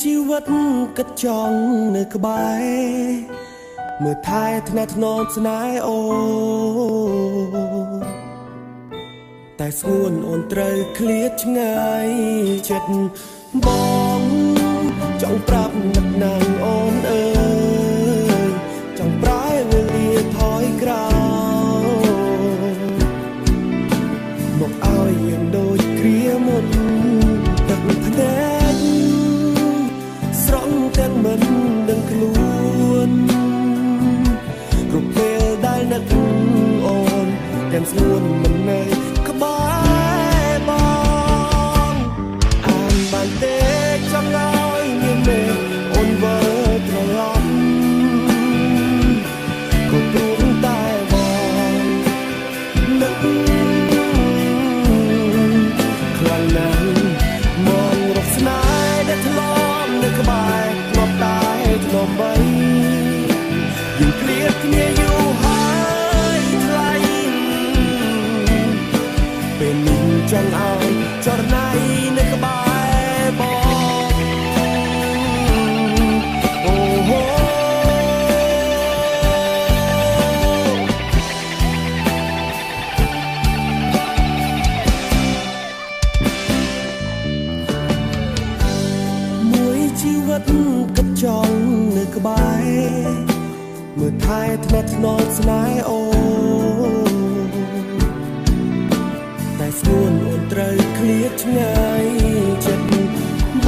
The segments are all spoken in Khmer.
ជីវិតគិតចង់នៅក្បែរមើលថែថ្នាក់ថ្នមស្នេហ៍អូតែស្ងួនអូនត្រូវឃ្លាតឆ្ងាយចិត្តបងចង់ប្រាប់នឹកណាំងអូនអើយចង់ប្រែវេលាថយក្រោយមកឲ្យយើងដូចគ្រាមុនទឹកភ្នែកស្រង់ទាំងមិនដឹងខ្លួនគ្រប់ពេលដែលនឹកអូនទាំងស្ងួនមិននៅក្បែរបងអានបានទេចង់ឲ្យមានមេអូនវិលត្រឡប់ក៏ព្រោះតែបងនឹកខ្លាំងណាស់មករកស្នេហ៍ដែលធ្លាប់នៅក្បែរធ្លាប់តែធ្លាប់បីយើងឃ្លាតគ្នាយូរហើយថ្លៃពេលនេះចង់ឲ្យចរណៃនៅក្បែរបងអូហូមួយជីវិតគិតចង់នៅក្បែរមើលថែថ្នាក់ថ្នមស្នេហ៍អូតែស្ងួនអូនត្រូវឃ្លាតឆ្ងាយចិត្តប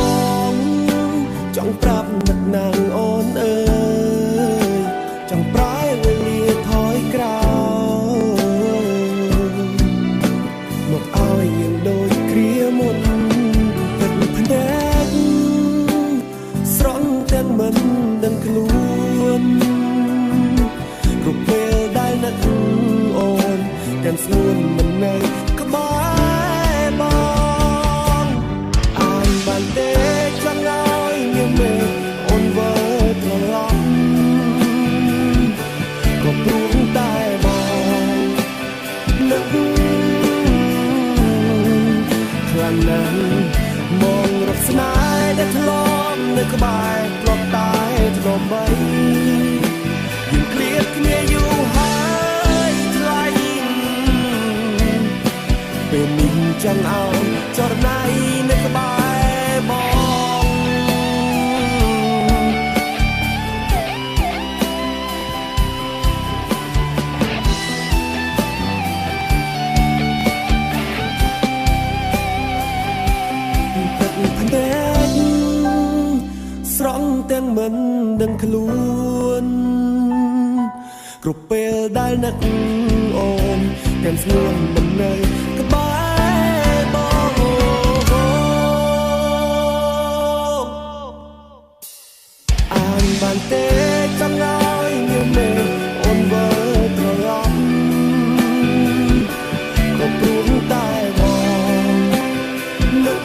ងចង់ប្រាប់នឹកណាំងអូនអើយចង់ប្រែវេលាថយក្រោយមកឲ្យយើងដូចគ្រាមុនទឹកភ្នែកស្រង់ទាំងមិនដឹងខ្លួនគ្រប់ពេលដែលនឹកអូនទាំងស្ងួនមិននៅក្បែរបងអានបានទេចង់ឲ្យមានមេអូនវិលត្រឡប់ក៏ព្រោះតែបងនឹកខ្លាំងណាស់មករកស្នេហ៍ដែលធ្លាប់នៅក្បែរធ្លាប់តែធ្លាប់បីយើងឃ្លាតគ្នាយូរហើយថ្លៃពេលនេះចង់ឲ្យចរណៃនៅក្បែរបងទឹកភ្នែកស្រង់ទាំងមិនដឹងខ្លួនគ្រប់ពេលដែលនឹកអូនទាំងស្ងួនមិននៅក្បែរបងអានបានទេចង់ឲ្យមានមេអូនវិលត្រឡប់ក៏ព្រោះតែបងនឹក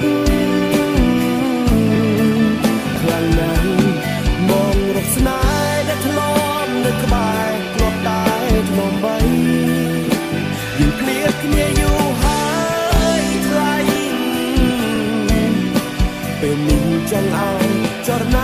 ខ្លាំងណាស់មករកស្នេហ៍ដែលធ្លាប់នៅក្បែរធ្លាប់តែធ្លាប់បីយើងឃ្លាតគ្នាយូរហើយថ្លៃពេលនេះចង់ឲ្យចរណៃ